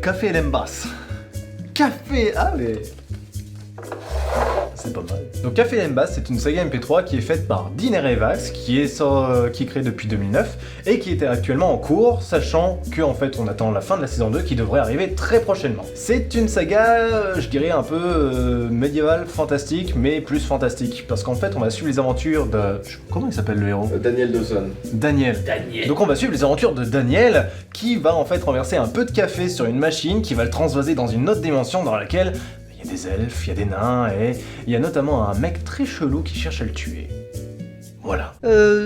Café Lembas. Café... Ah mais... C'est pas mal. Donc Café Lembas, c'est une saga MP3 qui est faite par Diner Evax, qui est créée depuis 2009 et qui était actuellement en cours, sachant que en fait on attend la fin de la saison 2 qui devrait arriver très prochainement. C'est une saga, je dirais un peu médiévale, fantastique, mais plus fantastique, parce qu'en fait on va suivre les aventures de... Comment il s'appelle le héros? Daniel Dawson. Daniel. Donc on va suivre les aventures de Daniel, qui va en fait renverser un peu de café sur une machine, qui va le transvaser dans une autre dimension dans laquelle il y a des elfes, il y a des nains, et il y a notamment un mec très chelou qui cherche à le tuer. Voilà.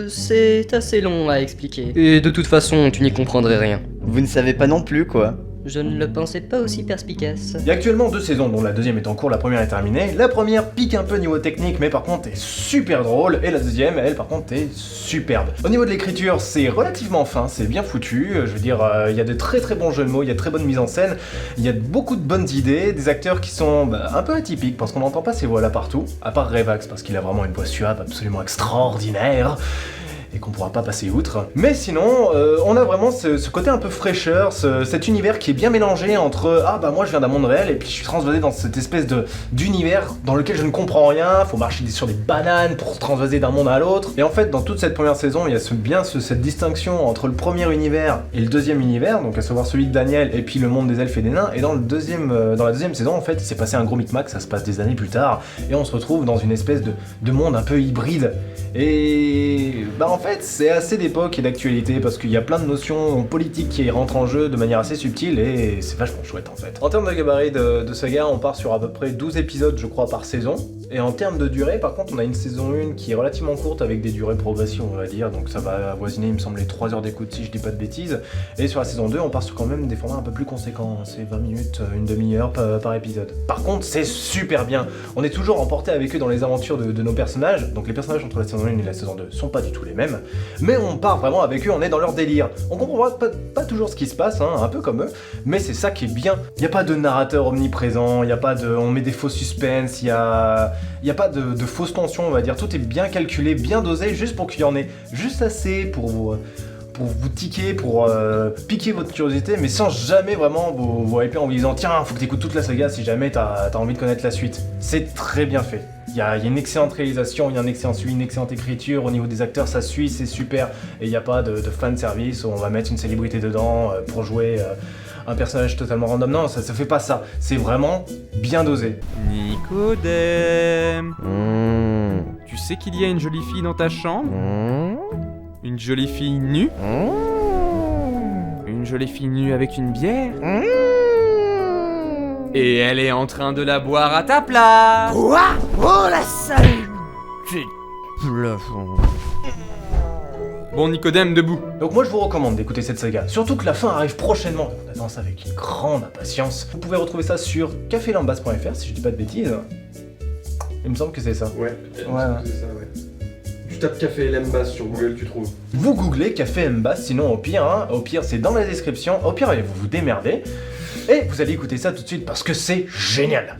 C'est assez long à expliquer. Et de toute façon, tu n'y comprendrais rien. Vous ne savez pas non plus, quoi. Je ne le pensais pas aussi perspicace. Il y a actuellement 2 saisons, dont la deuxième est en cours, la première est terminée. La première pique un peu niveau technique, mais par contre est super drôle, et la deuxième, elle, par contre, est superbe. Au niveau de l'écriture, c'est relativement fin, c'est bien foutu, je veux dire, il y a de très très bons jeux de mots, il y a de très bonne mise en scène, il y a beaucoup de bonnes idées, des acteurs qui sont un peu atypiques, parce qu'on n'entend pas ces voix-là partout, à part Revax, parce qu'il a vraiment une voix suave absolument extraordinaire, et qu'on pourra pas passer outre. Mais sinon, on a vraiment ce côté un peu fraîcheur, cet univers qui est bien mélangé entre ah bah moi je viens d'un monde réel et puis je suis transvasé dans cette espèce d'univers dans lequel je ne comprends rien, faut marcher sur des bananes pour se transvaser d'un monde à l'autre. Et en fait dans toute cette première saison, il y a cette distinction entre le premier univers et le deuxième univers, donc à savoir celui de Daniel et puis le monde des elfes et des nains. Et dans la deuxième saison en fait, il s'est passé un gros micmac, ça se passe des années plus tard, et on se retrouve dans une espèce de monde un peu hybride. Et bah en fait c'est assez d'époque et d'actualité parce qu'il y a plein de notions politiques qui rentrent en jeu de manière assez subtile et c'est vachement chouette en fait. En termes de gabarit de saga, on part sur à peu près 12 épisodes je crois par saison. Et en termes de durée, par contre, on a une saison 1 qui est relativement courte avec des durées progression, on va dire, donc ça va avoisiner, il me semble, les 3 heures d'écoute si je dis pas de bêtises. Et sur la saison 2, on part sur quand même des formats un peu plus conséquents, c'est 20 minutes, une demi-heure par épisode. Par contre, c'est super bien, on est toujours emporté avec eux dans les aventures de nos personnages, donc les personnages entre la saison 1 et la saison 2 sont pas du tout les mêmes, mais on part vraiment avec eux, on est dans leur délire. On comprend pas toujours ce qui se passe, hein, un peu comme eux, mais c'est ça qui est bien. Il y a pas de narrateur omniprésent, il y a pas de... on met des faux suspens, il y a pas de fausses tensions, on va dire. Tout est bien calculé, bien dosé, juste pour qu'il y en ait juste assez pour vous tiquer, pour piquer votre curiosité, mais sans jamais vraiment vous hyper en vous disant tiens, faut que t'écoutes toute la saga si jamais t'as envie de connaître la suite. C'est très bien fait. Il y a une excellente réalisation, il y a un excellent suivi, une excellente écriture, au niveau des acteurs ça suit, c'est super, et il n'y a pas de fan service où on va mettre une célébrité dedans pour jouer un personnage totalement random. Non, ça fait pas ça, c'est vraiment bien dosé. Nicodème, tu sais qu'il y a une jolie fille dans ta chambre? Une jolie fille nue? Une jolie fille nue avec une bière? Et elle est en train de la boire à ta place! Quoi? Oh la sale petite plafond. Bon Nicodème, debout. Donc moi je vous recommande d'écouter cette saga, surtout que la fin arrive prochainement, on attend ça avec une grande impatience. Vous pouvez retrouver ça sur cafélambas.fr si je dis pas de bêtises. Il me semble que c'est ça. Ouais, c'est ça, ouais. Tu tapes Café Lembas sur Google, tu trouves. Vous googlez Café Mbas, sinon au pire c'est dans la description, au pire allez vous démerdez, et vous allez écouter ça tout de suite parce que c'est génial.